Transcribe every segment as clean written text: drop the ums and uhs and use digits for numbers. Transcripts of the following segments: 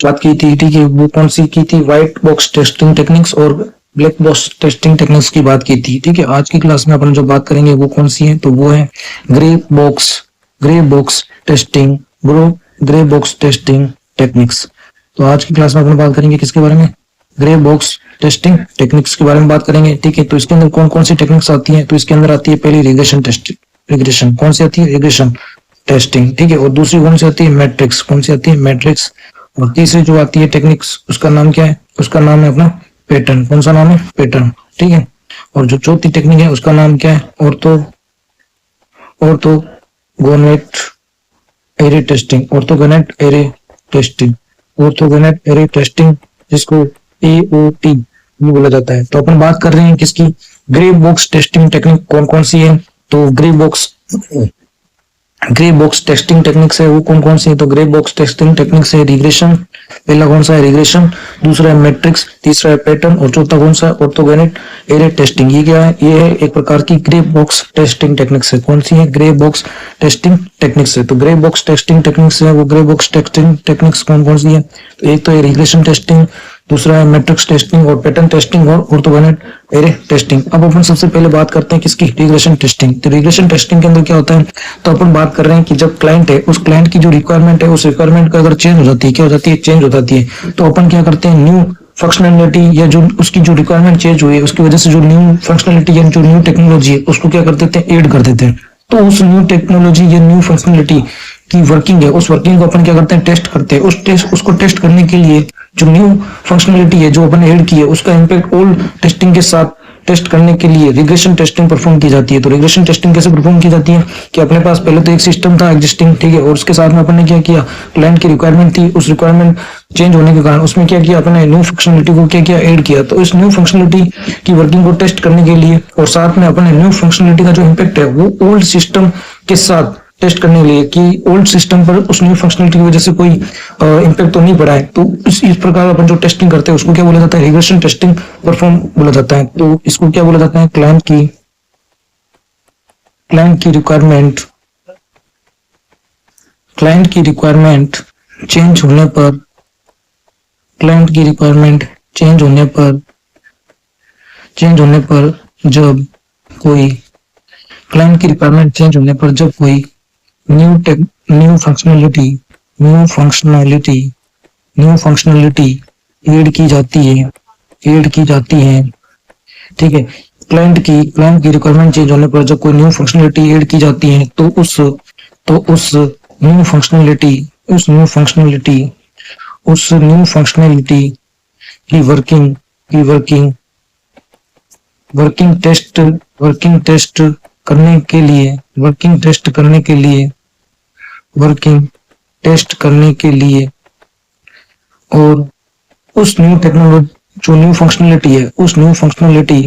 बात की थी, ठीक है, वो कौन सी की थी, व्हाइट बॉक्स टेस्टिंग टेक्निक्स और ब्लैक बॉक्स टेस्टिंग टेक्निक्स की बात की थी, ठीक है। आज की क्लास में अपन जो बात करेंगे वो कौन सी है, तो वो है grey box testing bro grey box testing techniques. तो आज की क्लास में अपन बात करेंगे किसके बारे में, ग्रे बॉक्स टेस्टिंग टेक्निक्स के बारे में बात करेंगे, ठीक है। तो इसके अंदर कौन कौन सी टेक्निक्स आती हैं, तो इसके अंदर आती है पहली रिग्रेशन टेस्टिंग, रिग्रेशन कौन सी आती है, रिग्रेशन टेस्टिंग, ठीक है। और दूसरी कौन सी आती है, मैट्रिक्स, कौन सी आती है, मैट्रिक्स। और तीसरी जो आती है टेक्निक्स, उसका नाम क्या है, उसका नाम है अपना पैटर्न, कौन सा नाम है, पैटर्न, ठीक है। और जो चौथी टेक्निक है उसका नाम क्या है, orthogonal array testing, orthogonal array testing, orthogonal array testing, जिसको AOT भी बोला जाता है। तो अपन बात कर रहे हैं किसकी, ग्रे बॉक्स टेस्टिंग टेक्निक कौन कौन सी है, तो ग्रे बॉक्स टेस्टिंग टेक्निक्स है वो कौन कौन सी है, तो ग्रे बॉक्स टेस्टिंग टेक्निक्स है रिग्रेशन, पहला कौन सा है रिग्रेशन, दूसरा है मैट्रिक्स, तीसरा है पैटर्न और चौथा कौन सा है ऑर्थोगोनेट एरे टेस्टिंग। ये क्या है, ये है एक प्रकार की ग्रे बॉक्स टेस्टिंग टेक्निक्स है, कौन सी है, ग्रे बॉक्स टेस्टिंग टेक्निक्स है। तो ग्रे बॉक्स टेस्टिंग टेक्निक्स है वो ग्रे बॉक्स टेस्टिंग टेक्निक्स कौन कौन सी है, तो एक तो है रिग्रेशन टेस्टिंग, दूसरा है मैट्रिक्स टेस्टिंग और पैटर्न टेस्टिंग और ऑर्थोगोनेट एरे टेस्टिंग। अब अपन सबसे पहले बात करते हैं किसकी, रिग्रेशन टेस्टिंग। तो रिग्रेशन टेस्टिंग के अंदर क्या होता है, तो अपन बात कर रहे हैं कि जब क्लाइंट है, उस क्लाइंट की जो रिक्वायरमेंट है, उस रिक्वायरमेंट का अगर चेंज हो जाती है, क्या हो जाती है, चेंज हो जाती है, तो अपन क्या करते हैं, न्यू फंक्शनलिटी या जो उसकी जो रिक्वायरमेंट चेंज हुई है उसकी वजह से जो न्यू फंक्शनलिटी या जो न्यू टेक्नोलॉजी है उसको क्या कर देते हैं, ऐड कर देते हैं। तो उस न्यू टेक्नोलॉजी या न्यू फंक्शनलिटी की वर्किंग है, उस वर्किंग को अपन क्या करते हैं, टेस्ट करते हैं। उसको टेस्ट करने के लिए जो न्यू फंक्शनलिटी है जो अपन ऐड की है उसका इम्पैक्ट ओल्ड टेस्टिंग के साथ टेस्ट करने के लिए रिग्रेशन टेस्टिंग परफॉर्म की जाती है। तो रिग्रेशन टेस्टिंग कैसे परफॉर्म की जाती है कि अपने पास पहले तो एक सिस्टम था एग्जिस्टिंग, ठीक है, और उसके साथ में अपन ने क्या किया, क्लाइंट की रिक्वायरमेंट थी, उस रिक्वायरमेंट चेंज होने के कारण उसमें क्या किया, अपने न्यू फंक्शनलिटी को क्या किया, ऐड किया। तो इस न्यू फंक्शनलिटी की वर्किंग को टेस्ट करने के लिए और साथ में अपने न्यू फंक्शनलिटी का जो इम्पैक्ट है वो ओल्ड सिस्टम के साथ टेस्ट करने के लिए कि ओल्ड सिस्टम पर उस न्यू फंक्शनलिटी की वजह से कोई इम्पैक्ट तो नहीं पड़ा है। तो इस प्रकार अपन जो टेस्टिंग करते हैं उसको क्या बोला जाता है, रिग्रेशन टेस्टिंग परफॉर्म बोला जाता है। तो इसको क्या बोला जाता है, क्लाइंट की रिक्वायरमेंट चेंज होने पर, क्लाइंट की रिक्वायरमेंट चेंज होने पर जब कोई क्लाइंट की रिक्वायरमेंट चेंज होने पर जब कोई न्यू फंक्शनलिटी ऐड की जाती है, ठीक है। क्लाइंट की रिक्वायरमेंट चेंज होने पर जब कोई न्यू फंक्शनलिटी ऐड की जाती है तो उस न्यू फंक्शनलिटी की वर्किंग टेस्ट करने के लिए और उस न्यू टेक्नोलॉजी जो न्यू फंक्शनलिटी है, उस न्यू फंक्शनलिटी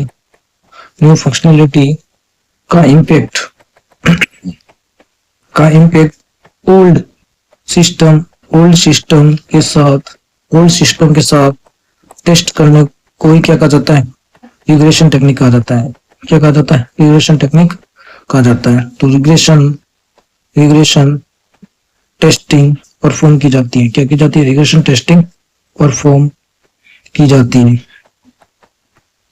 का इम्पैक्ट ओल्ड सिस्टम के साथ टेस्ट करने को ही क्या कहा जाता है, रिग्रेशन टेक्निक कहा जाता है। क्या कहा जाता है, रिग्रेशन टेक्निक कहा जाता है। तो रिग्रेशन टेस्टिंग परफॉर्म की जाती है, क्या की जाती है, रिग्रेशन टेस्टिंग परफॉर्म की जाती है,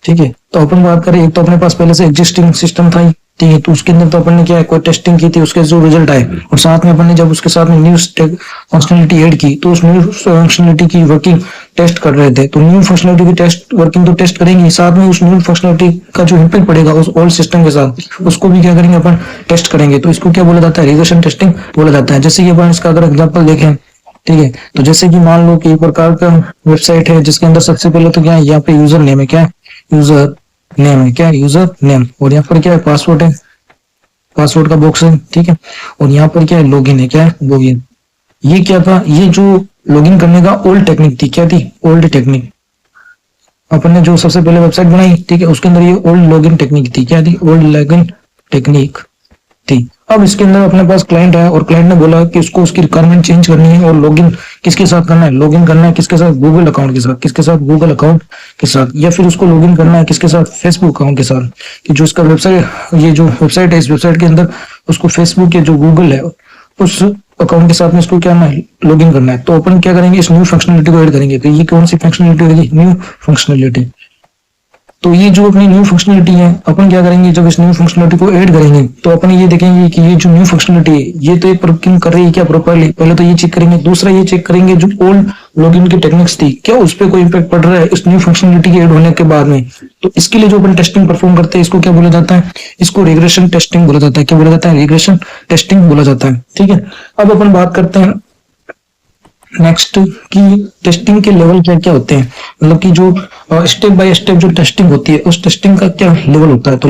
ठीक है। तो अपन बात करें, एक तो अपने पास पहले से एग्जिस्टिंग सिस्टम था, ठीक है, तो उसके अंदर तो अपन ने क्या है, कोई टेस्टिंग की थी, उसके जो रिजल्ट आए और साथ में अपन ने जब उसके साथ में न्यू फंक्शनलिटी ऐड की तो उस न्यू फंक्शनलिटी की वर्किंग टेस्ट कर रहे थे। तो न्यू फंक्शनलिटी की वर्किंग तो टेस्ट करेंगे, साथ में उस न्यू फंक्शनलिटी का जो इम्पैक्ट पड़ेगा उस ओल्ड सिस्टम के साथ उसको भी क्या करेंगे, अपन टेस्ट करेंगे। तो इसको क्या बोला जाता है, रिग्रेशन टेस्टिंग बोला जाता है। जैसे कि अपन इसका अगर एग्जाम्पल देखें, ठीक है, तो जैसे कि मान लो कि एक प्रकार का वेबसाइट है जिसके अंदर सबसे पहले तो क्या है, यहाँ पे यूजर नेम है, क्या है, यूजर नेम, और यहाँ पर क्या है, पासवर्ड है, पासवर्ड का बॉक्स है, ठीक है, और यहाँ पर क्या है, लॉगिन है, क्या है, लॉगिन। ये क्या था, ये जो लॉगिन करने का ओल्ड टेक्निक थी, क्या थी, ओल्ड टेक्निक। अपन ने जो सबसे पहले वेबसाइट बनाई, ठीक है, उसके अंदर ये ओल्ड लॉगिन टेक्निक थी, क्या थी, ओल्ड लॉगिन टेक्निक थी। अब इसके अंदर अपने पास क्लाइंट है और क्लाइंट ने बोला कि उसको उसकी रिक्वायरमेंट चेंज करनी है और लॉगिन किसके साथ करना है, लॉगिन करना है किसके साथ, गूगल अकाउंट के साथ, किसके साथ, गूगल अकाउंट के साथ, या फिर उसको लॉगिन करना है किसके साथ, फेसबुक अकाउंट के साथ। कि जो इसका वेबसाइट, ये जो वेबसाइट है, इस वेबसाइट के अंदर उसको फेसबुक या जो गूगल है उस अकाउंट के साथ में इसको क्या करना है, लॉगिन करना है। तो अपन क्या करेंगे, इस न्यू फंक्शनलिटी को ऐड करेंगे। तो ये कौन सी फंक्शनलिटी होगी, न्यू फंक्शनलिटी। तो ये जो अपनी न्यू फंक्शनलिटी है, अपन क्या करेंगे, जब इस न्यू फंक्शनलिटी को ऐड करेंगे तो अपन ये देखेंगे कि ये जो न्यू फंक्शनलिटी है ये तो ये वर्किंग कर रही है क्या प्रॉपर्ली, पहले तो ये चेक करेंगे। दूसरा ये चेक करेंगे जो ओल्ड लॉगिन की टेक्निक्स थी क्या उस पर कोई इम्पैक्ट पड़ रहा है इस न्यू फंक्शनलिटी के ऐड होने के बाद में। तो इसके लिए जो अपन टेस्टिंग परफॉर्म करते हैं इसको क्या बोला जाता है, इसको रिग्रेशन टेस्टिंग बोला जाता है। क्या बोला जाता है, रिग्रेशन टेस्टिंग बोला जाता है। ठीक है, अब अपन बात करते हैं नेक्स्ट की टेस्टिंग के लेवल क्या क्या होते हैं, मतलब कि जो स्टेप बाय स्टेप जो टेस्टिंग होती है उस टेस्टिंग का क्या लेवल होता है। तो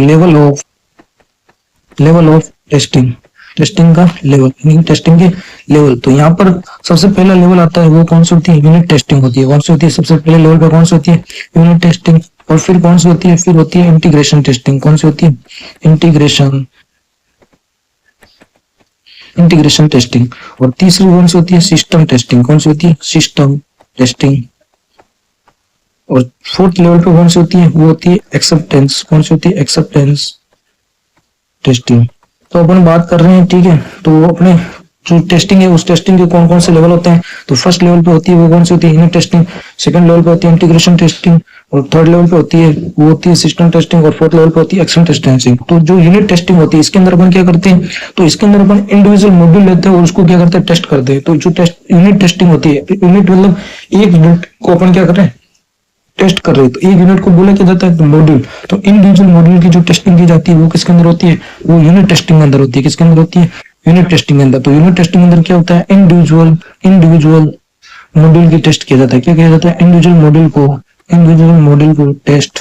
लेवल ऑफ टेस्टिंग, टेस्टिंग का लेवल, टेस्टिंग के लेवल। तो यहाँ पर सबसे पहला लेवल आता है वो कौन सी होती है, यूनिट टेस्टिंग होती है। कौन सी होती है, सबसे पहले लेवल पे कौन सी होती है, यूनिट टेस्टिंग। और फिर कौन सी होती है, फिर होती है इंटीग्रेशन टेस्टिंग। कौन सी होती है, इंटीग्रेशन टेस्टिंग। और तीसरी कौन सी होती है, सिस्टम टेस्टिंग। कौन सी होती है, सिस्टम टेस्टिंग। और फोर्थ लेवल पे कौन सी होती है, वो होती है एक्सेप्टेंस। कौन सी होती है, एक्सेप्टेंस टेस्टिंग। तो अपन बात कर रहे हैं, ठीक है। तो अपने जो टेस्टिंग है उस टेस्टिंग के कौन कौन से लेवल होते हैं। तो फर्स्ट लेवल पे होती है वो कौन सी होती है, यूनिट टेस्टिंग। सेकंड लेवल पे होती है इंटीग्रेशन टेस्टिंग। और थर्ड लेवल पे होती है वो होती है सिस्टम टेस्टिंग। और फोर्थ लेवल पे होती है एक्सेप्टेंस टेस्टिंग। तो जो यूनिट टेस्टिंग होती है इसके अंदर अपन क्या करते हैं, तो इसके अंदर अपन इंडिविजुअल मॉड्यूल लेते हैं और उसको क्या करते हैं, टेस्ट करते हैं। तो जो टेस्ट यूनिट टेस्टिंग होती है, यूनिट मतलब एक यूनिट को अपन क्या कर रहे हैं, टेस्ट कर रहे हैं। तो एक यूनिट को बोला क्या जाता है, मॉड्यूल। तो इंडिविजुअल मॉड्यूल की जो टेस्टिंग की जाती है वो किसके अंदर होती है, वो यूनिट टेस्टिंग के अंदर होती है। किसके अंदर होती है, यूनिट टेस्टिंग के अंदर। तो यूनिट टेस्टिंग के अंदर क्या होता है, इंडिविजुअल मॉड्यूल की टेस्ट किया जाता है। क्या किया जाता है, इंडिविजुअल मॉड्यूल को टेस्ट,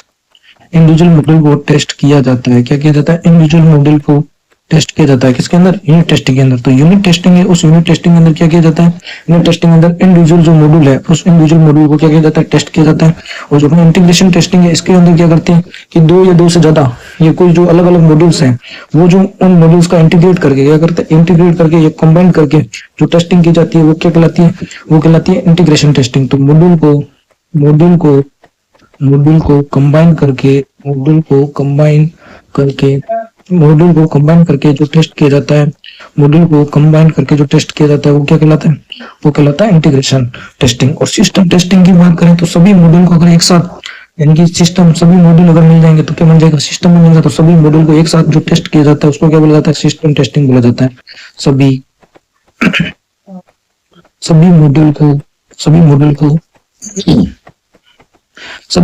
इंडिविजुअल मॉड्यूल को टेस्ट किया जाता है। क्या किया जाता है, इंडिविजुअल मॉड्यूल को टेस्ट किया जाता है। किसके अंदर, यूनिट टेस्टिंग के अंदर। तो यूनिट टेस्टिंग है, उस यूनिट टेस्टिंग के अंदर क्या किया जाता है, यूनिट टेस्टिंग के अंदर इंडिविजुअल जो मॉड्यूल है उस इंडिविजुअल मॉड्यूल को क्या किया जाता है, टेस्ट किया जाता है। और जो इंटीग्रेशन टेस्टिंग है इसके अंदर क्या करते हैं कि दो या दो से ज्यादा ये कोई जो अलग अलग मॉड्यूल्स हैं वो जो उन मॉड्यूल्स का इंटीग्रेट करके क्या करते हैं, इंटीग्रेट करके या कंबाइन करके जो टेस्टिंग की जाती है वो क्या कहलाती है, वो कहलाती है इंटीग्रेशन टेस्टिंग। तो मॉड्यूल को कंबाइन करके जो टेस्ट किया जाता है, मॉड्यूल को कंबाइन करके जो टेस्ट किया जाता है वो क्या कहलाता है, वो कहलाता है इंटीग्रेशन टेस्टिंग। और सिस्टम टेस्टिंग की बात करें तो सभी मॉड्यूल को अगर एक साथ, यानी कि सिस्टम सभी मॉड्यूल अगर मिल जाएंगे तो क्या बन जाएगा, सिस्टम बन जाएगा। तो सभी मॉड्यूल को एक साथ जो टेस्ट किया जाता है उसको क्या बोला जाता है, सिस्टम टेस्टिंग बोला जाता है। सभी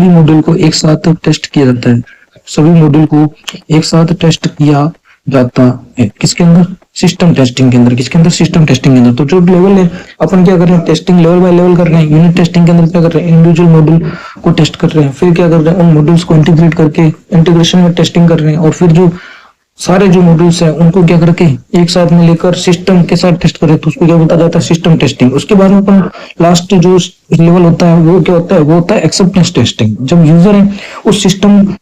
मॉड्यूल को एक साथ टेस्ट किया जाता है। सभी मॉड्यूल को एक साथ टेस्ट किया जाता है किसके अंदर, सिस्टम टेस्टिंग के अंदर। किसके अंदर, सिस्टम टेस्टिंग के अंदर। तो जो लेवल है अपन क्या कर रहे हैं, टेस्टिंग लेवल बाय लेवल कर रहे हैं। यूनिट टेस्टिंग के अंदर क्या कर रहे हैं, इंडिविजुअल मॉड्यूल को टेस्ट कर रहे हैं। फिर क्या कर रहे हैं, उन मॉड्यूल्स को इंटीग्रेट करके इंटीग्रेशन में टेस्टिंग कर रहे हैं। और फिर जो सारे जो मॉड्यूल्स हैं उनको क्या करके एक साथ में लेकर सिस्टम के साथ टेस्ट करें तो उसको क्या बोला जाता है, सिस्टम टेस्टिंग। उसके बाद में अपन लास्ट जो लेवल होता है वो क्या होता है, वो होता है एक्सेप्टेंस टेस्टिंग। जब यूजर है उस सिस्टम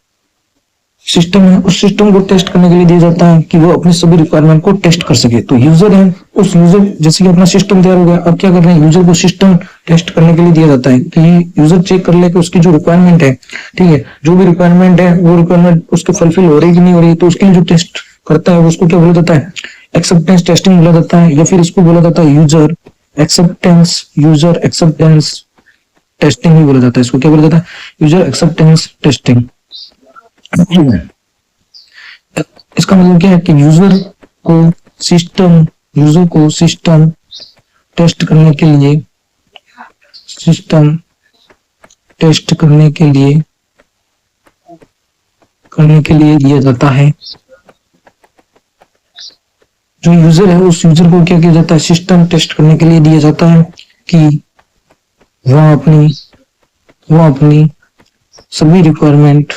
को टेस्ट करने के लिए दिया जाता है कि वो अपनी सभी रिक्वायरमेंट को टेस्ट कर सके। तो यूजर है, उस यूजर जैसे कि अपना सिस्टम तैयार हो गया, अब क्या कर रहे हैं, यूजर को सिस्टम टेस्ट करने के लिए दिया जाता है कि यूजर चेक कर ले कि उसकी जो रिक्वायरमेंट है, ठीक है, जो भी रिक्वायरमेंट है वो रिक्वायरमेंट उसके फुलफिल हो रही कि नहीं हो रही। तो उसके लिए जो टेस्ट करता है उसको क्या बोला जाता है, एक्सेप्टेंस टेस्टिंग बोला जाता है। या फिर इसको बोला जाता है यूजर एक्सेप्टेंस टेस्टिंग ही बोला जाता है। इसको क्या बोला जाता है, यूजर एक्सेप्टेंस टेस्टिंग। इसका मतलब क्या है कि यूजर को सिस्टम टेस्ट करने के लिए दिया जाता है। जो यूजर है उस यूजर को क्या किया जाता है, सिस्टम टेस्ट करने के लिए दिया जाता है कि वह अपनी सभी रिक्वायरमेंट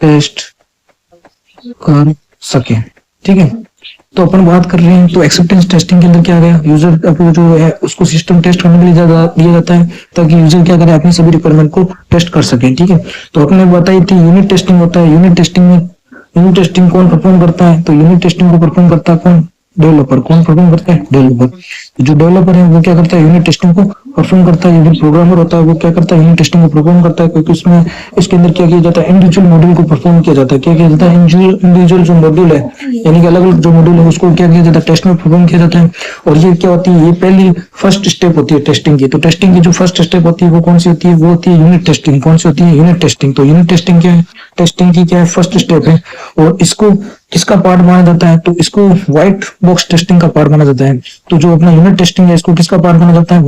टेस्ट कर सके। ठीक है, तो अपन बात कर रहे हैं तो एक्सेप्टेंस टेस्टिंग के अंदर क्या गया, यूजर अपने जो है उसको सिस्टम टेस्ट करने के लिए दिया जाता है ताकि यूजर क्या करे, अपनी सभी रिक्वायरमेंट को टेस्ट कर सके। ठीक है, तो अपने बताई थी यूनिट टेस्टिंग होता है। यूनिट टेस्टिंग कौन परफॉर्म करता है, तो यूनिट टेस्टिंग को परफॉर्म करता है कौन, डेवलपर। कौन परफॉर्म करता है? डेवलपर। जो डेवलपर है वो क्या करता है? यूनिट टेस्टिंग को परफॉर्म करता है। जो प्रोग्रामर होता है वो क्या करता है? यूनिट टेस्टिंग को परफॉर्म करता है, क्योंकि उसमें इसके अंदर क्या किया जाता है? इंडिविजुअल मॉड्यूल को परफॉर्म किया जाता है। क्या किया जाता है? इंडिविजुअल जो मॉड्यूल है, यानी कि अलग अलग जो मॉड्यूल है उसको क्या किया जाता है? टेस्ट में परफॉर्म किया जाता है। और ये क्या होती है? ये पहली फर्स्ट स्टेप होती है टेस्टिंग की। तो टेस्टिंग की जो फर्स्ट स्टेप होती है वो कौन सी होती है? वो होती है यूनिट टेस्टिंग। कौन सी होती है? Unit testing. तो यूनिट टेस्टिंग क्या है? टेस्टिंग की क्या है? फर्स्ट स्टेप है। और इसको किसका पार्ट माना जाता है? तो इसको व्हाइट बॉक्स टेस्टिंग का पार्ट माना जाता है। तो जो अपना यूनिट टेस्टिंग है इसको किसका पार्ट माना जाता है?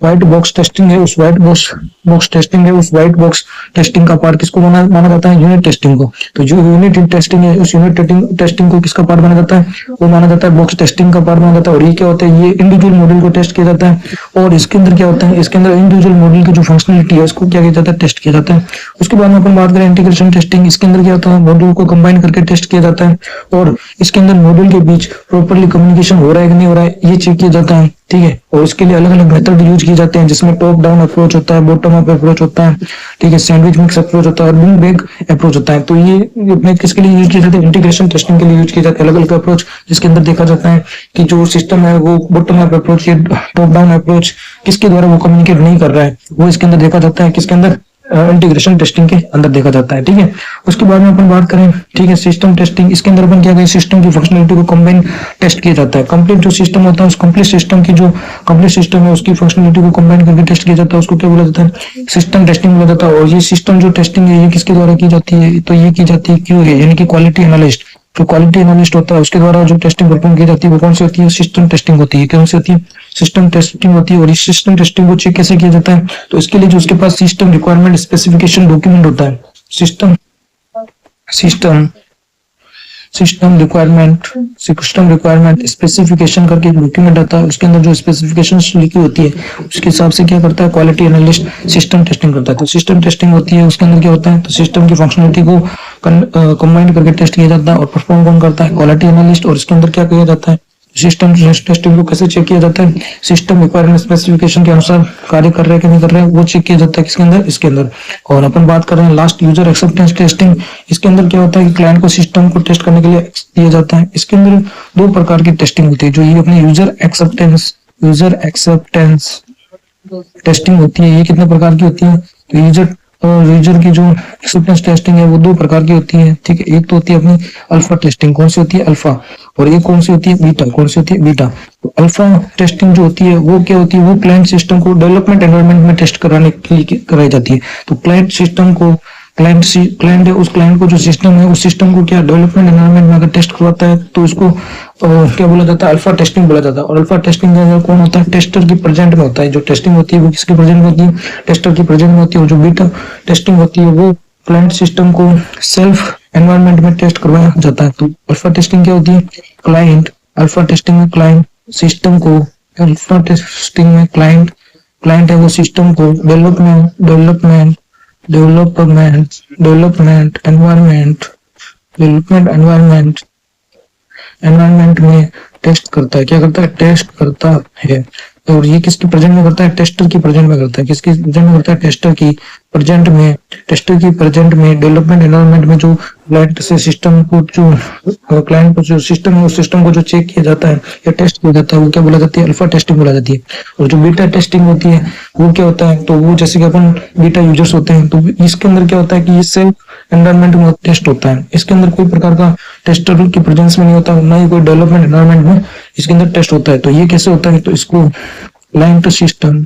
व्हाइट बॉक्स टेस्टिंग है। उस व्हाइट बॉक्स टेस्टिंग है, उस व्हाइट बॉक्स टेस्टिंग का पार्ट किसको माना जाता है? यूनिट टेस्टिंग को। तो जो यूनिट टेस्टिंग है उस यूनिट टेस्टिंग को किसका पार्ट माना जाता है? वो माना जाता है बॉक्स टेस्टिंग का पार्ट माना जाता है। और ये क्या होता है? ये इंडिविजुअल मॉड्यूल को टेस्ट किया जाता है। और इसके अंदर क्या होता है? इसके अंदर इंडिविजुअल मॉड्यूल की जो फंक्शनलिटी है उसको क्या किया जाता है? टेस्ट किया जाता है। उसके बाद में अपन बात करें इंटीग्रेशन टेस्टिंग। इसके अंदर क्या होता है? मॉड्यूल को कंबाइन करके टेस्ट किया जाता है और इसके अंदर मॉड्यूल के बीच प्रॉपर्ली कम्युनिकेशन हो रहा है कि नहीं हो रहा है ये चेक किया जाता है। ठीक है। और इसके लिए अलग अलग मेथड यूज किए जाते हैं, जिसमें टॉप डाउन अप्रोच होता है, बॉटम अप अप्रोच होता है, ठीक है, सैंडविच मिक्स अप्रोच होता है और बिग बैग अप्रोच होता है। तो ये अपने किसके लिए यूज किए जाते हैं? इंटीग्रेशन टेस्टिंग के लिए यूज किए जाते हैं अलग अलग अप्रोच, जिसके अंदर देखा जाता है कि जो सिस्टम है वो बॉटम अप अप्रोच या टॉप डाउन अप्रोच किसके द्वारा वो कम्युनिकेट नहीं कर रहा है, वो इसके अंदर देखा जाता है। किसके अंदर? इंटीग्रेशन टेस्टिंग के अंदर देखा जाता है। ठीक है। उसके बाद में अपन बात करें, ठीक है, सिस्टम टेस्टिंग। इसके अंदर अपन क्या करें? सिस्टम की फंक्शनलिटी को कंबाइन टेस्ट किया जाता है। कंप्लीट जो सिस्टम होता है उस कंप्लीट सिस्टम की जो कंप्लीट सिस्टम है उसकी फंक्शनलिटी को कंबाइन करके टेस्ट किया जाता है। उसको क्या बोला जाता है? सिस्टम टेस्टिंग बोला जाता है। और ये सिस्टम जो टेस्टिंग है ये किसके द्वारा की जाती है? तो ये की जाती है क्यूए, यानी कि क्वालिटी एनालिस्ट। जो क्वालिटी एनालिस्ट होता है उसके द्वारा जो टेस्टिंग परफॉर्म की जाती है वो कौन सी होती है? सिस्टम टेस्टिंग होती है। कौन सी होती है? सिस्टम टेस्टिंग होती है। और इस सिस्टम टेस्टिंग को चेक कैसे किया जाता है? तो इसके लिए जो उसके पास सिस्टम रिक्वायरमेंट स्पेसिफिकेशन डॉक्यूमेंट होता है, system system system requirement specification करके एक डॉक्यूमेंट आता है। उसके अंदर जो स्पेसिफिकेशंस लिखी होती है उसके हिसाब से क्या करता है? क्वालिटी एनालिस्ट सिस्टम टेस्टिंग करता है। तो सिस्टम टेस्टिंग होती है, उसके अंदर क्या होता है? तो सिस्टम की फंक्शनलिटी को कंबाइन करके टेस्ट किया जाता है। और परफॉर्म कौन करता है? Quality analyst. और इसके अंदर क्या किया जाता है? सिस्टम टेस्टिंग को कैसे चेक किया जाता है? सिस्टम रिक्वायरमेंट स्पेसिफिकेशन के अनुसार कार्य कर रहे हैं कि नहीं कर रहे हैं वो चेक किया जाता है। किसके अंदर? इसके अंदर। और अपन बात कर रहे हैं लास्ट, यूजर एक्सेप्टेंस टेस्टिंग। इसके अंदर क्या होता है कि क्लाइंट को सिस्टम को टेस्ट करने के लिए दिया जाता है। इसके अंदर दो प्रकार की टेस्टिंग होती है। जो ये अपने यूजर एक्सेप्टेंस टेस्टिंग होती है, ये कितने प्रकार की होती है? तो यूजर की जो एक्सेप्टेंस टेस्टिंग है वो दो प्रकार की होती है। ठीक है। एक तो होती है अपनी अल्फा टेस्टिंग। कौन सी होती है? अल्फा। और एक कौन सी होती है? बीटा। कौन सी होती है? बीटा। तो अल्फा टेस्टिंग जो होती है वो क्या होती है? वो क्लाइंट सिस्टम को डेवलपमेंट एनवायरनमेंट में टेस्ट कराने के लिए कराई जाती है। तो क्लाइंट सिस्टम को क्लाइंट है, उस क्लाइंट को जो सिस्टम है उस सिस्टम को क्या डेवलपमेंट एनवायरनमेंट में अगर टेस्ट करवाता है तो उसको क्या बोला जाता है? अल्फा टेस्टिंग बोला जाता है। और अल्फा टेस्टिंग का कौन होता है? टेस्टर की प्रेजेंट में होता है। जो टेस्टिंग होती है वो किसके प्रेजेंट में होती है? टेस्टर की प्रेजेंट में होती है। और जो बीटा टेस्टिंग होती है वो क्लाइंट सिस्टम को सेल्फ एनवायरनमेंट में टेस्ट करवाया जाता है। तो अल्फा टेस्टिंग क्या होती है? अल्फा टेस्टिंग में क्लाइंट सिस्टम को अल्फा टेस्टिंग में क्लाइंट है वो सिस्टम को डेवलपमेंट एनवायरनमेंट में टेस्ट करता है। क्या करता है? टेस्ट करता है। और ये किसकी प्रेजेंट में करता है? टेस्टर की प्रेजेंट में करता है। किसकी प्रेजेंट में करता है? टेस्टर की प्रेजेंट में डेवलपमेंट एनवायरनमेंट में जो क्लाइंट से सिस्टम को जो क्लाइंट को जो सिस्टम है उस सिस्टम को जो चेक किया जाता है या टेस्ट किया जाता है वो क्या बोला जाती है? अल्फा टेस्टिंग बोला जाती है। और जो बीटा टेस्टिंग होती है वो क्या होता है? तो वो जैसे कि अपन बीटा यूजर्स होते हैं तो इसके अंदर क्या होता है कि ये सेल्फ एनवायरनमेंट में टेस्ट होता है। इसके अंदर कोई प्रकार का टेस्टर की प्रेजेंस में नहीं होता, ना ही कोई डेवलपमेंट एनवायरनमेंट में इसके अंदर टेस्ट होता है। तो ये कैसे होता है? तो इसको क्लाइंट सिस्टम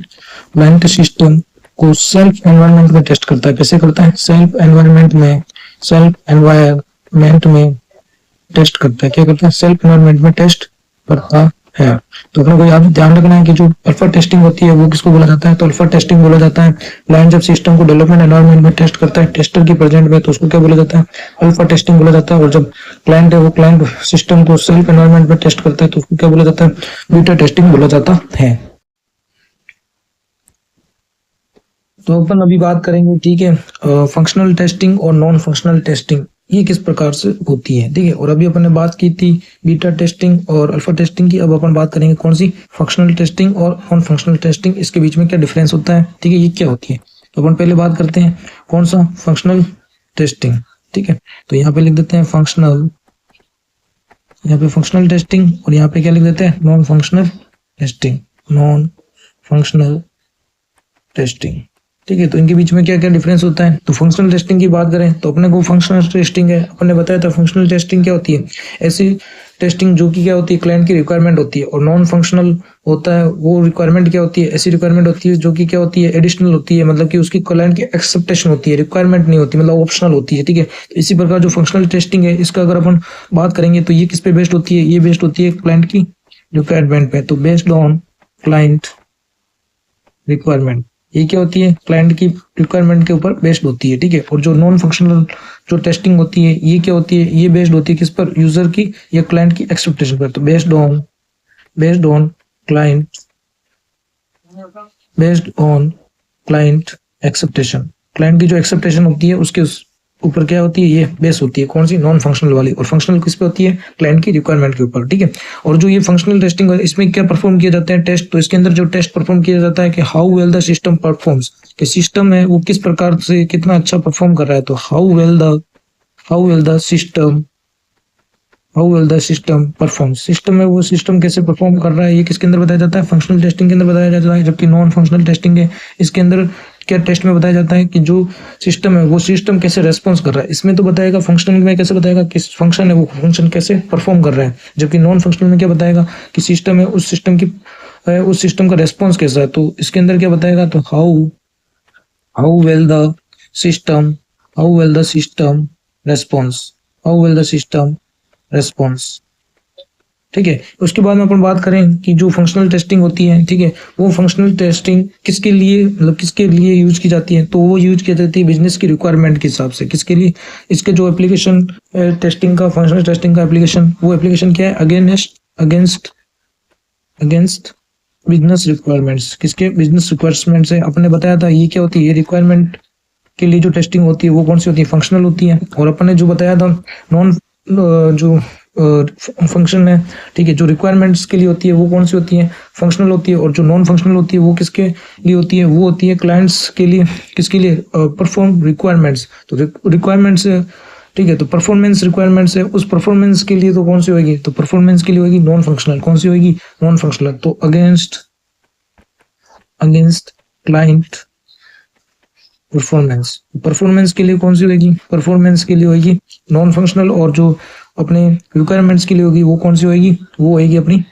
को सेल्फ एनवायरनमेंट में टेस्ट करता है। कैसे करता है? सेल्फ एनवायरनमेंट में टेस्ट करता है। क्या करता है? सेल्फ एनवायरनमेंट में टेस्ट करता है। तो अपने को याद ध्यान रखना है कि जो अल्फा टेस्टिंग होती है वो किसको बोला जाता है? तो अल्फा टेस्टिंग बोला जाता है। क्लाइंट जब सिस्टम को डेवलपमेंट एनवायरनमेंट में टेस्ट करता है टेस्टर की प्रेजेंट में तो उसको क्या बोला जाता है? अल्फा टेस्टिंग बोला जाता है। और जब क्लाइंट है वो क्लाइंट सिस्टम को सेल्फ एनवायरनमेंट में टेस्ट करता है तो उसको क्या बोला जाता है? बीटा टेस्टिंग बोला जाता है। तो अपन अभी बात करेंगे, ठीक है, फंक्शनल टेस्टिंग और नॉन फंक्शनल टेस्टिंग ये किस प्रकार से होती है। ठीक है। और अभी अपन ने बात की थी बीटा टेस्टिंग और अल्फा टेस्टिंग की। अब अपन बात करेंगे कौन सी? फंक्शनल टेस्टिंग और नॉन फंक्शनल टेस्टिंग। इसके बीच में क्या डिफरेंस होता है? ठीक है, ये क्या होती है? तो अपन पहले बात करते हैं कौन सा? Functional testing. ठीक है। तो यहाँ पे लिख देते हैं फंक्शनल यहाँ पे फंक्शनल टेस्टिंग और यहाँ पे क्या लिख देते हैं, non functional testing, non functional testing. ठीक है, तो इनके बीच में क्या क्या डिफरेंस होता है। तो फंक्शनल टेस्टिंग की बात करें तो अपने को फंक्शनल टेस्टिंग है, अपने बताया था फंक्शनल टेस्टिंग क्या होती है, ऐसी टेस्टिंग जो कि क्या होती है, क्लाइंट की रिक्वायरमेंट होती है। और नॉन फंक्शनल होता है, वो रिक्वायरमेंट क्या होती है, ऐसी रिक्वायरमेंट होती है जो कि क्या होती है, एडिशनल होती है, मतलब कि उसकी क्लाइंट की एक्सेप्टेशन होती है, रिक्वायरमेंट नहीं होती, मतलब ऑप्शनल होती है। ठीक है, तो इसी प्रकार जो फंक्शनल टेस्टिंग है, इसका अगर अपन बात करेंगे तो ये किस पे बेस्ड होती है, ये बेस्ड होती है क्लाइंट की रिक्वायरमेंट पे। तो बेस्ड ऑन क्लाइंट रिक्वायरमेंट, ये क्या होती है, क्लाइंट की रिक्वायरमेंट के ऊपर बेस्ड होती है। ठीक है, और जो नॉन फंक्शनल जो टेस्टिंग होती है, ये क्या होती है, ये बेस्ड होती है किस पर, यूजर की या क्लाइंट की एक्सपेक्टेशन पर। तो based on client based on client acceptation, client की जो एक्सेप्टेशन होती है उसके ऊपर क्या होती है, ये बेस होती है। कौन सी, नॉन फंक्शनल वाली। और फंक्शनल किस पे होती है, क्लाइंट की रिक्वायरमेंट के ऊपर। ठीक है, और जो ये फंक्शनल टेस्टिंग है, इसमें क्या परफॉर्म किए जाते हैं टेस्ट। तो इसके अंदर जो टेस्ट परफॉर्म किया जाता है कि how well the system performs, कि सिस्टम है वो किस प्रकार से कितना अच्छा परफॉर्म कर रहा है। तो how well the system performs, system में वो सिस्टम कैसे परफॉर्म कर रहा है, ये किसके अंदर बताया जाता है, फंक्शनल टेस्टिंग के अंदर बताया जाता है। जबकि नॉन फंक्शनल टेस्टिंग है, इसके अंदर क्या टेस्ट में बताया जाता है कि जो सिस्टम है वो सिस्टम कैसे रेस्पॉन्स कर रहा है। इसमें तो बताएगा, फंक्शनल में कैसे बताएगा किस फंक्शन है वो फंक्शन कैसे परफॉर्म कर रहा है। जबकि नॉन फंक्शनल में क्या बताएगा कि सिस्टम है, उस सिस्टम का रेस्पॉन्स कैसा है। तो इसके अंदर क्या बताएगा, तो how well the system response, how well the system response. ठीक है, उसके बाद में अपन बात करें कि जो फंक्शनल टेस्टिंग होती है, ठीक है, वो फंक्शनल टेस्टिंग किसके लिए, मतलब किसके लिए यूज की जाती है। तो वो यूज की जाती है बिजनेस की रिक्वायरमेंट के हिसाब से। किसके लिए, इसके जो एप्लीकेशन टेस्टिंग का, फंक्शनल टेस्टिंग का एप्लीकेशन, वो एप्लीकेशन क्या है, अगेंस्ट बिजनेस रिक्वायरमेंट्स। किसके, बिजनेस रिक्वायरमेंट्स है। अपने बताया था ये क्या होती है, रिक्वायरमेंट के लिए जो टेस्टिंग होती है वो कौन सी होती है, फंक्शनल होती है। और अपन ने जो बताया था नॉन जो फंक्शन है, ठीक है, जो रिक्वायरमेंट्स के लिए होती है वो कौन सी होती है, फंक्शनल होती है। और जो नॉन फंक्शनल होती है वो किसके लिए होती है, वो होती है क्लाइंट्स के लिए। किसके लिए, परफॉर्म रिक्वायरमेंट्स। तो रिक्वायरमेंट्स, ठीक है, तो परफॉर्मेंस रिक्वायरमेंट्स है, उस परफॉर्मेंस के लिए तो कौन सी होगी, तो परफॉर्मेंस के लिए होगी नॉन फंक्शनल। कौन सी होगी, नॉन फंक्शनल। तो अगेंस्ट क्लाइंट परफॉर्मेंस के लिए कौन सी होगी, परफॉर्मेंस के लिए होगी नॉन फंक्शनल। और जो अपने रिक्वायरमेंट्स के लिए होगी वो कौन सी होगी, वो होगी अपनी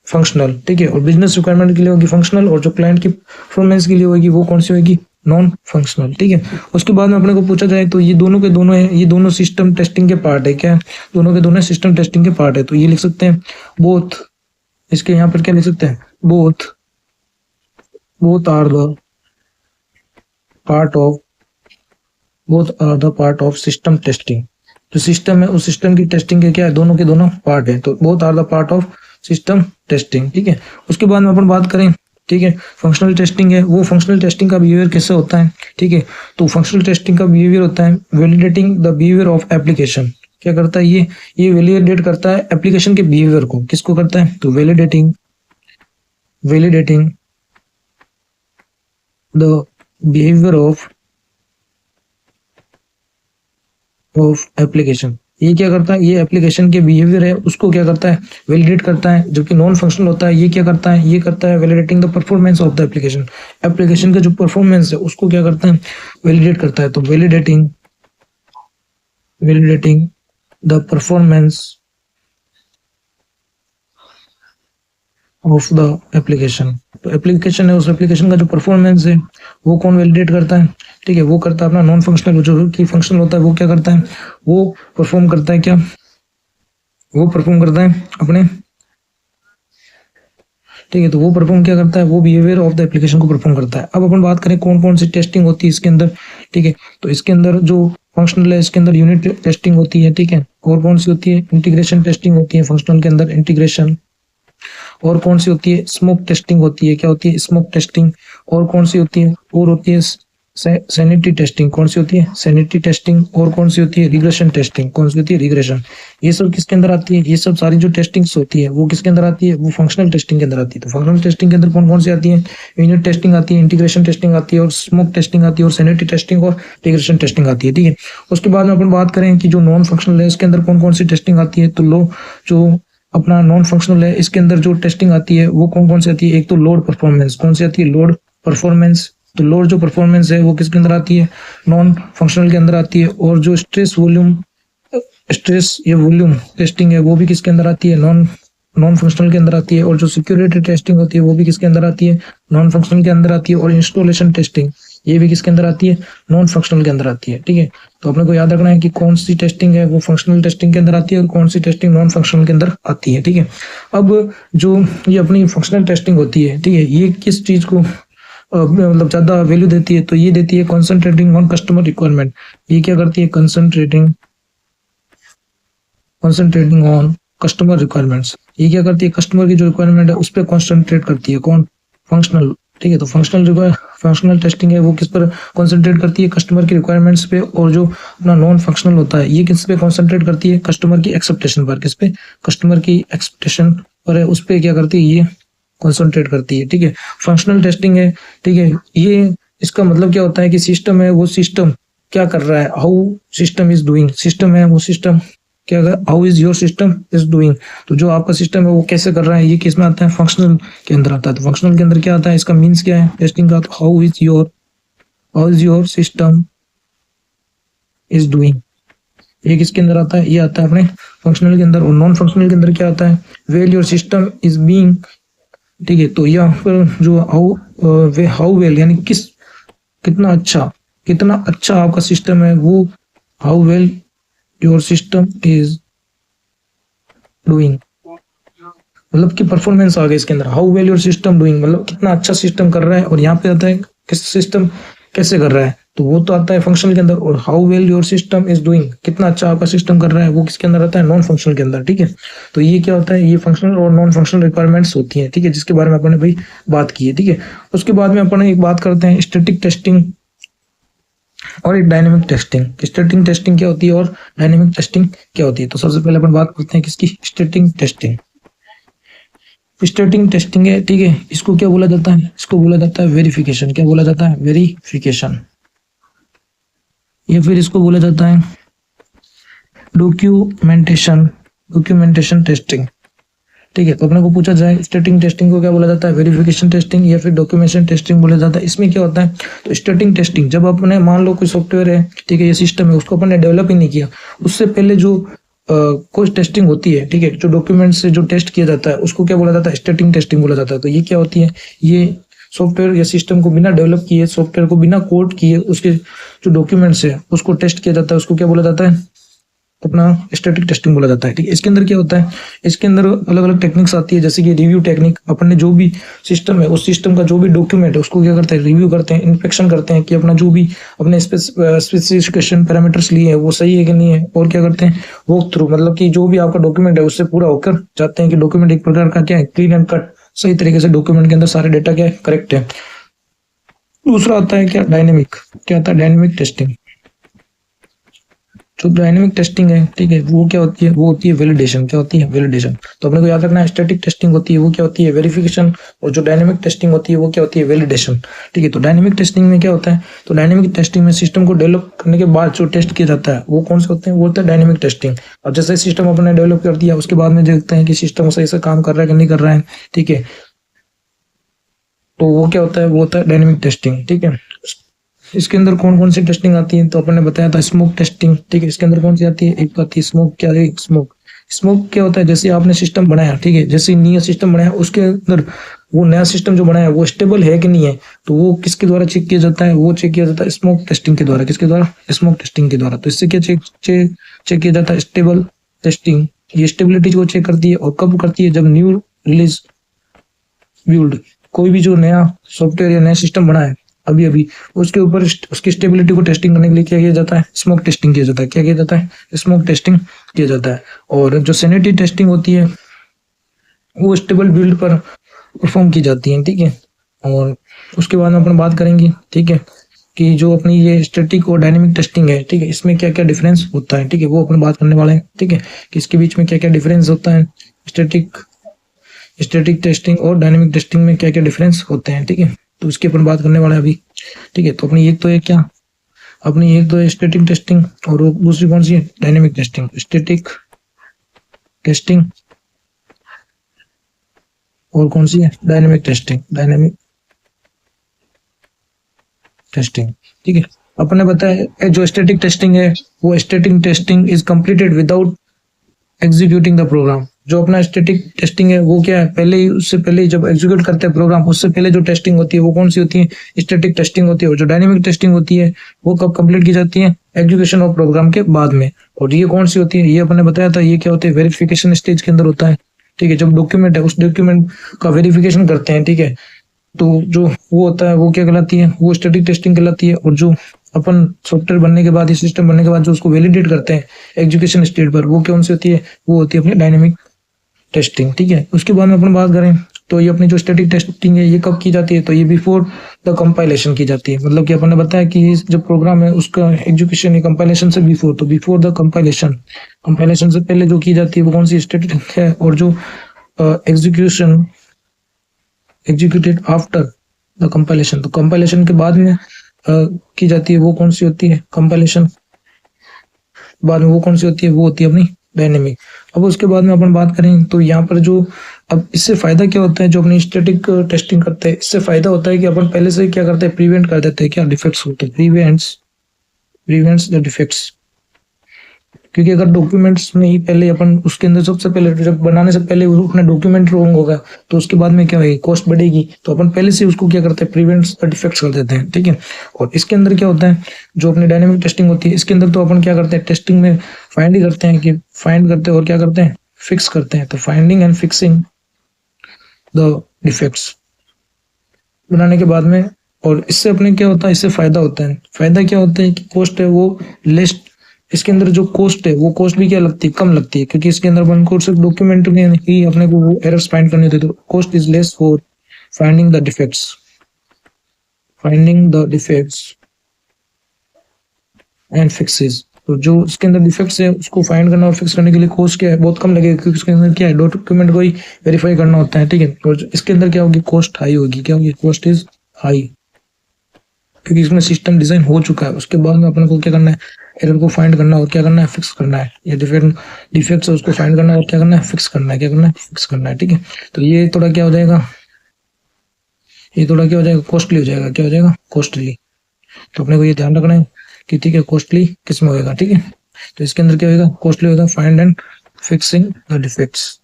फंक्शनल। ठीक है, और बिजनेस रिक्वायरमेंट के लिए होगी फंक्शनल, और जो क्लाइंट की परफॉर्मेंस के लिए होगी वो कौन सी होगी, नॉन फंक्शनल। ठीक है, उसके बाद में अपने को पूछा जाए तो ये दोनों के दोनों है, ये दोनों सिस्टम टेस्टिंग के पार्ट है। क्या है, दोनों के दोनों सिस्टम टेस्टिंग के पार्ट है। तो ये लिख सकते हैं बोथ, इसके यहाँ पर क्या लिख सकते हैं, both are the part of system testing. जो सिस्टम है उस सिस्टम की टेस्टिंग के क्या है, दोनों के दोनों पार्ट है। तो both are the part of system testing. ठीक है, उसके बाद में अपन बात करें, ठीक है, फंक्शनल टेस्टिंग है, वो फंक्शनल टेस्टिंग का बिहेवियर कैसे होता है। ठीक है, तो फंक्शनल टेस्टिंग का बिहेवियर होता है validating the behaviour of application. क्या करता है ये वैलिडेट करता है एप्लीकेशन के बिहेवियर को। किसको करता है, तो validating the behaviour of application. ये क्या करता है, ये एप्लीकेशन के बिहेवियर है उसको क्या करता है, वैलिडेट करता है। जबकि नॉन फंक्शनल होता है, ये क्या करता है, ये करता है validating the performance of the application. Application का जो परफॉर्मेंस है उसको क्या करता है, वैलिडेट करता है। तो validating the performance of the application. तो एप्लीकेशन है, उस एप्लीकेशन का जो परफॉर्मेंस है वो कौन वैलिडेट करता है। ठीक है, वो करता है अपना नॉन फंक्शनल। जो की फंक्शनल होता है वो क्या करता है, वो परफॉर्म करता है, क्या वो परफॉर्म करता है अपने, ठीक है, तो वो परफॉर्म क्या करता है, वो बिहेवियर ऑफ द एप्लीकेशन को परफॉर्म करता है। अब अपन बात करें कौन कौन सी टेस्टिंग होती है इसके अंदर। ठीक है, तो इसके अंदर जो फंक्शनल है इसके अंदर यूनिट टेस्टिंग होती है। ठीक है, और कौन सी होती है, इंटीग्रेशन टेस्टिंग होती है फंक्शनल के अंदर, इंटीग्रेशन। और कौन सी होती है, स्मोक टेस्टिंग होती है। क्या होती है, स्मोक टेस्टिंग। और कौन सी होती है, और होती है सैनिटी टेस्टिंग कौन सी होती है, सैनिटी टेस्टिंग, और कौन सी होती है, रिग्रेशन टेस्टिंग, कौन सी होती है, रिग्रेशन। ये सब किसके अंदर आती है, ये सब सारी जो टेस्टिंग्स होती है वो किसके अंदर आती है, वो फंक्शनल टेस्टिंग के अंदर आती है। तो फंक्शनल टेस्टिंग के अंदर कौन कौन सी आती है, यूनिट टेस्टिंग आती है, इंटीग्रेशन टेस्टिंग आती है, और स्मोक टेस्टिंग आती है, और सैनिटी टेस्टिंग और रिग्रेशन टेस्टिंग आती है। ठीक है, उसके बाद में अपन बात करें कि जो नॉन फंक्शनल है उसके अंदर कौन कौन सी टेस्टिंग आती है। तो लो जो अपना नॉन फंक्शनल है इसके अंदर जो टेस्टिंग आती है वो कौन कौन सी आती है, एक तो लोड परफॉर्मेंस, कौन सी आती है, लोड परफॉर्मेंस। तो लोड जो परफॉर्मेंस है वो किसके अंदर आती है, नॉन फंक्शनल के अंदर आती है। और जो स्ट्रेस या वॉल्यूम टेस्टिंग है वो भी किसके अंदर आती है, नॉन नॉन फंक्शनल के अंदर आती है। और जो सिक्योरिटी टेस्टिंग होती है वो भी किसके अंदर आती है, नॉन फंक्शनल के अंदर आती है। और इंस्टॉलेशन टेस्टिंग ये भी किसके अंदर आती है, नॉन फंक्शनल के अंदर आती है। ठीक है, तो अपने को याद रखना है कि कौन सी टेस्टिंग है वो फंक्शनल टेस्टिंग के अंदर आती है और कौन सी टेस्टिंग नॉन फंक्शनल के अंदर आती है। ठीक है, अब जो ये अपनी फंक्शनल टेस्टिंग होती है, ठीक है, ये किस चीज को मतलब ज्यादा वैल्यू देती है, तो ये देती है कंसंट्रेटिंग ऑन कस्टमर रिक्वायरमेंट। ये क्या करती है, कंसंट्रेटिंग ऑन कस्टमर रिक्वायरमेंट्स। ये क्या करती है, कस्टमर की जो रिक्वायरमेंट है उस पर कॉन्सेंट्रेट करती है। कौन, फंक्शनल। ठीक है, तो फंक्शनल टेस्टिंग है वो किस पर कॉन्सेंट्रेट करती है, कस्टमर की रिक्वायरमेंट्स पे। और जो अपना नॉन फंक्शनल होता है ये किस पे कॉन्सेंट्रेट करती है, कस्टमर की एक्सेप्टेशन पर। किस पे, कस्टमर की एक्सेप्टेशन पर है, उस पे क्या करती है, ये कॉन्सेंट्रेट करती है। ठीक है, फंक्शनल टेस्टिंग है। ठीक है, ये इसका मतलब क्या होता है कि सिस्टम है वो सिस्टम क्या कर रहा है, how system is doing. System है वो सिस्टम क्या कर, how is your system is doing. तो जो आपका सिस्टम है वो कैसे कर रहा है, ये किस में आता है, फंक्शनल के अंदर आता है। तो फंक्शनल के अंदर क्या आता है, इसका मीन्स क्या है टेस्टिंग का, तो how is your system is doing. ये किसके अंदर आता है, ये आता है अपने फंक्शनल के अंदर। और नॉन फंक्शनल के अंदर क्या आता है, well your system is being. ठीक है, तो यहाँ पर जो हाउ वेल यानी कितना अच्छा आपका सिस्टम है, वो how well your system is doing, मतलब कि परफॉर्मेंस आ गया इसके अंदर। How well your system doing मतलब कितना अच्छा सिस्टम कर रहा है। और यहाँ पे आता है किस सिस्टम कैसे कर रहा है, तो वो तो आता है फंक्शनल के अंदर। और how well your system is doing कितना अच्छा आपका सिस्टम कर रहा है, वो किसके अंदर आता है, नॉन फंक्शनल के अंदर। ठीक है, तो ये क्या होता है, ये फंक्शनल और नॉन फंक्शनल रिक्वायरमेंट्स होती हैं। ठीक है, जिसके बारे में अपन ने भाई बात की है। ठीक है, उसके बाद में अपन एक बात करते हैं स्टैटिक टेस्टिंग और एक डायनेमिक टेस्टिंग। स्टैटिक टेस्टिंग क्या होती है और डायनेमिक टेस्टिंग क्या होती है। तो सबसे पहले अपन बात करते हैं किसकी, स्टैटिक टेस्टिंग। स्टैटिक टेस्टिंग है, ठीक है, इसको क्या बोला जाता है, इसको बोला जाता है वेरिफिकेशन। क्या बोला जाता है, वेरिफिकेशन। या फिर इसको बोला जाता है डॉक्यूमेंटेशन टेस्टिंग। ठीक है, तो अपने को पूछा जाए स्टैटिक टेस्टिंग को क्या बोला जाता है, वेरिफिकेशन टेस्टिंग या फिर डॉक्यूमेंटेशन टेस्टिंग बोला जाता है। इसमें क्या होता है, तो स्टैटिक टेस्टिंग जब अपने मान लो कोई सॉफ्टवेयर है, ठीक है, ये सिस्टम है, उसको अपन ने डेवलप ही नहीं किया, उससे पहले जो कोई टेस्टिंग होती है, ठीक है, जो डॉक्यूमेंट से जो टेस्ट किया जाता है उसको क्या बोला जाता है, स्टैटिक टेस्टिंग बोला जाता है। तो ये क्या होती है, ये सॉफ्टवेयर या सिस्टम को बिना डेवलप किए, सॉफ्टवेयर को बिना कोड किए, उसके जो डॉक्यूमेंट्स है उसको टेस्ट किया जाता है, उसको क्या बोला जाता है, अपना स्टैटिक टेस्टिंग बोला जाता है। ठीक है, इसके अंदर क्या होता है, इसके अंदर अलग अलग टेक्निक्स आती है, जैसे कि रिव्यू टेक्निक। अपन ने जो भी सिस्टम है उस सिस्टम का जो भी डॉक्यूमेंट है उसको क्या करते हैं, रिव्यू करते हैं, इंस्पेक्शन करते हैं कि अपना जो भी अपने स्पेसिफिकेशन पैरामीटर्स लिए हैं वो सही है कि नहीं है। और क्या करते हैं, वॉक थ्रू, मतलब कि जो भी आपका डॉक्यूमेंट है उससे पूरा होकर जाते हैं कि डॉक्यूमेंट एक प्रकार का क्या है, क्लीन एंड कट, सही तरीके से डॉक्यूमेंट के अंदर सारे डेटा क्या है, करेक्ट है। दूसरा आता है क्या, डायनेमिक। क्या आता है, डायनेमिक टेस्टिंग। जो डायनेमिक टेस्टिंग है, ठीक है, वो क्या होती है, वो होती है वैलिडेशन। क्या होती है, वैलिडेशन। तो अपने को याद रखना है स्टैटिक टेस्टिंग होती है वो क्या होती है, वेरिफिकेशन। और जो डायनेमिक टेस्टिंग होती है वो क्या होती है, वैलिडेशन। ठीक है, तो डायनेमिक टेस्टिंग में क्या होता है, तो डायनेमिक टेस्टिंग में सिस्टम को डेवलप करने के बाद जो टेस्ट किया जाता है वो कौन से होते हैं, वो होता है डायनेमिक टेस्टिंग। और जैसे सिस्टम अपने डेवलप कर दिया उसके बाद में देखते हैं कि सिस्टम सही से काम कर रहा है कि नहीं कर रहा है। ठीक है, तो वो क्या होता है, वो होता है डायनेमिक टेस्टिंग। ठीक है, इसके अंदर कौन कौन सी टेस्टिंग आती है, तो अपन ने बताया था स्मोक टेस्टिंग। ठीक है, इसके अंदर कौन सी आती है, एक आती है स्मोक। क्या है स्मोक क्या होता है, जैसे आपने सिस्टम बनाया, ठीक है, जैसे नया सिस्टम बनाया उसके अंदर वो नया सिस्टम जो बनाया वो स्टेबल है कि नहीं है, तो वो किसके द्वारा चेक किया जाता है, वो चेक किया जाता है स्मोक टेस्टिंग के द्वारा। किसके द्वारा, स्मोक टेस्टिंग के द्वारा। तो इससे क्या चेक किया जाता है, स्टेबल टेस्टिंग। ये स्टेबिलिटी को चेक करती है, और कब करती है, जब न्यू रिलीज बिल्ड, कोई भी जो नया सॉफ्टवेयर या नया सिस्टम बना है अभी उसके ऊपर उसकी स्टेबिलिटी को टेस्टिंग करने के लिए क्या किया जाता है, स्मोक टेस्टिंग किया जाता है। क्या किया जाता है, स्मोक टेस्टिंग किया जाता है। और जो सैनिटी टेस्टिंग होती है वो स्टेबल बिल्ड पर परफॉर्म की जाती है। ठीक है, और उसके बाद में अपन बात करेंगे, ठीक है, कि जो अपनी ये स्टैटिक और डायनेमिक टेस्टिंग है, ठीक है, इसमें क्या क्या डिफरेंस होता है, ठीक है, वो अपन बात करने वाले हैं, ठीक है, कि इसके बीच में क्या क्या डिफरेंस होता है, स्टैटिक स्टैटिक टेस्टिंग और डायनेमिक टेस्टिंग में क्या क्या डिफरेंस होते हैं, ठीक है, तो इसकी अपन बात करने वाले हैं अभी, ठीक है। तो अपनी एक तो है क्या, अपनी एक तो है स्टैटिक टेस्टिंग और दूसरी कौन सी है, डायनेमिक टेस्टिंग। स्टैटिक टेस्टिंग और कौन सी है, डायनेमिक टेस्टिंग। डायनेमिक टेस्टिंग, ठीक है। अपने बताया जो स्टैटिक टेस्टिंग है, वो static testing is completed without executing the program. जो अपना स्टैटिक टेस्टिंग है वो क्या है, पहले ही, उससे पहले ही जब एग्जीक्यूट करते हैं प्रोग्राम, उससे पहले जो टेस्टिंग होती है वो कौन सी होती है, स्टैटिक टेस्टिंग होती है। और जो डायनेमिक टेस्टिंग होती है वो कब कंप्लीट की जाती है, एग्जीक्यूशन ऑफ प्रोग्राम के बाद में। और ये कौन सी होती है, ये अपने बताया था, ये क्या होती है, वेरिफिकेशन स्टेज के अंदर होता है, ठीक है। जब डॉक्यूमेंट है उस डॉक्यूमेंट का वेरिफिकेशन करते हैं, ठीक है, तो जो वो होता है वो क्या कहलाती है, वो स्टैटिक टेस्टिंग कहलाती है। और जो अपन सॉफ्टवेयर बनने के बाद, इस सिस्टम बनने के बाद जो उसको वैलिडेट करते हैं एग्जीक्यूशन स्टेज पर, वो कौन सी होती है, वो होती है अपनी डायनेमिक टेस्टिंग, ठीक है। उसके बाद में अपन बात करें तो ये अपनी जो स्टैटिक टेस्टिंग है ये कब की जाती है, तो ये बिफोर द कंपाइलेशन की जाती है। मतलब कि अपन ने बताया कि जो प्रोग्राम है उसका एग्जीक्यूशन है कंपाइलेशन से बिफोर, तो बिफोर द कंपाइलेशन, कंपाइलेशन से पहले जो की जाती है वो कौन सी स्टैटिक है। और जो execution executed after the compilation, तो कंपाइलेशन के बाद में की जाती है वो कौन सी होती है, कंपाइलेशन बाद में वो कौन सी होती है, वो होती है अपनी डायनेमिक। अब उसके बाद में अपन बात करें तो यहाँ पर जो, अब इससे फायदा क्या होता है, जो अपनी स्टैटिक टेस्टिंग करते हैं इससे फायदा होता है कि अपन पहले से क्या करते हैं, प्रिवेंट कर देते हैं क्या, डिफेक्ट्स होते हैं, प्रिवेंट्स द डिफेक्ट्स। क्योंकि अगर डॉक्यूमेंट्स में ही पहले अपन उसके अंदर सबसे पहले जब बनाने से पहले अपना डॉक्यूमेंट रॉन्ग होगा तो उसके बाद में क्या होगी, कॉस्ट बढ़ेगी। तो अपन पहले से उसको क्या करते हैं, प्रिवेंट्स डिफेक्ट्स कर देते हैं, ठीक है। और इसके अंदर क्या होता है, जो अपनी डायनेमिक टेस्टिंग होती है इसके अंदर तो अपन क्या करते हैं, टेस्टिंग में फाइंड ही करते हैं, कि फाइंड करते हैं और क्या करते हैं, फिक्स करते हैं। तो finding and fixing the defects बनाने के बाद में, और इससे अपने क्या होता है, इससे फायदा होता है। फायदा क्या होता है कि कॉस्ट है वो लेस, इसके अंदर जो कॉस्ट है वो कॉस्ट भी क्या लगती है, कम लगती है, क्योंकि इसके अंदर अपन को सिर्फ डॉक्यूमेंट में ही अपने को वो एरर्स फाइंड करने होते हैं। तो cost is less for finding the defects, finding the defects and fixes. तो जो इसके अंदर डिफेक्ट्स है उसको फाइंड करना और फिक्स करने के लिए कॉस्ट क्या है, बहुत कम लगेगा, क्योंकि इसके अंदर क्या है, डॉक्यूमेंट को ही वेरीफाई करना होता है, ठीक है। और इसके अंदर क्या होगी, कॉस्ट हाई होगी, क्या होगी, कॉस्ट इज हाई, क्योंकि इसमें सिस्टम डिजाइन हो चुका है। उसके बाद में अपन को क्या करना है, एरर को फाइंड करना और क्या करना है, फिक्स करना है। ये डिफेक्ट्स है उसको फाइंड करना है और क्या करना है, फिक्स करना है, क्या करना है, फिक्स करना है, ठीक है। तो ये थोड़ा क्या हो जाएगा, ये थोड़ा क्या हो जाएगा, कॉस्टली हो जाएगा, क्या हो जाएगा, कॉस्टली। तो अपने को ये ध्यान रखना है कि ठीक है, कॉस्टली किस में होएगा, ठीक है। तो इसके अंदर क्या होगा, कॉस्टली होगा find and fixing the defects.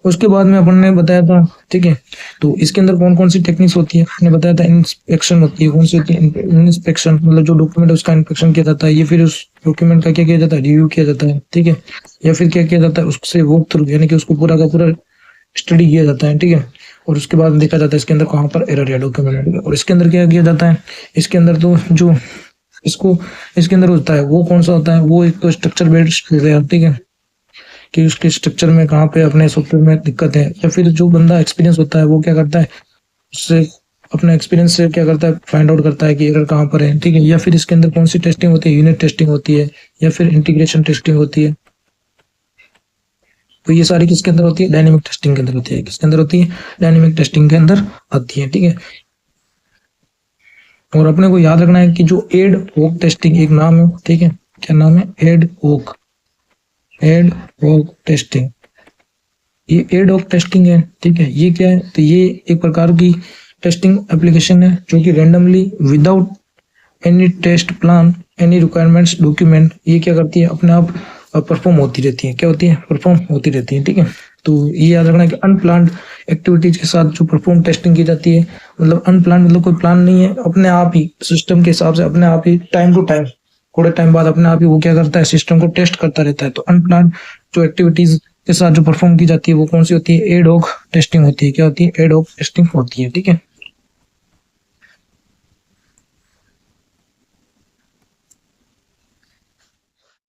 उसके बाद में अपन ने बताया था, ठीक है, तो इसके अंदर कौन कौन सी टेक्निक्स होती है, आपने बताया था इंस्पेक्शन होती है, कौन सी होती है, इंस्पेक्शन, मतलब जो डॉक्यूमेंट है उसका इंस्पेक्शन किया जाता है, ये फिर उस डॉक्यूमेंट का क्या किया जाता है, रिव्यू किया जाता है, ठीक है, या फिर क्या किया जाता है, उससे वॉक थ्रू, यानी कि उसको पूरा का पूरा स्टडी किया जाता है, ठीक है। और उसके बाद देखा जाता है इसके अंदर कहाँ पर एरर है डॉक्यूमेंट। और इसके अंदर क्या किया जाता है, इसके अंदर तो जो इसको इसके अंदर होता है वो कौन सा होता है, वो एक तो स्ट्रक्चर बेस्ड होता है, ठीक है, कि उसके स्ट्रक्चर में कहाँ पे अपने सॉफ्टवेयर में दिक्कत है। या फिर जो बंदा एक्सपीरियंस होता है वो क्या करता है, उससे अपने एक्सपीरियंस से क्या करता है, फाइंड आउट करता है कि एरर कहाँ पर है, ठीक है। या फिर इसके अंदर कौन सी टेस्टिंग होती है, यूनिट टेस्टिंग होती है या फिर इंटीग्रेशन टेस्टिंग होती है। तो ये सारी किसके अंदर होती है, डायनेमिक टेस्टिंग के अंदर होती है। किसके अंदर होती है, डायनेमिक टेस्टिंग के अंदर आती है, ठीक है। और अपने को याद रखना है कि जो एड होक टेस्टिंग एक नाम है, ठीक है, क्या नाम है, एड होक टेस्टिंग। ये एड होक टेस्टिंग है, ठीक है। ये क्या है, तो ये एक प्रकार की टेस्टिंग एप्लीकेशन है जो कि randomly without any test plan any requirements document, ये क्या करती है, अपने आप परफॉर्म होती रहती है, क्या होती है, परफॉर्म होती रहती है, ठीक है। तो ये याद रखना है कि अनप्लान्ड एक्टिविटीज के साथ जो परफॉर्म टेस्टिंग की जाती है, मतलब अनप्लान्ड मतलब कोई प्लान नहीं है, अपने आप ही सिस्टम के हिसाब से अपने आप ही टाइम टू टाइम, थोड़े टाइम बाद अपने आप ही वो क्या करता है, सिस्टम को टेस्ट करता रहता है। तो अनप्लान्ड जो एक्टिविटीज के साथ जो परफॉर्म की जाती है वो कौन सी होती है, एड होक टेस्टिंग होती है, क्या होती है, एड होक टेस्टिंग होती है, ठीक है।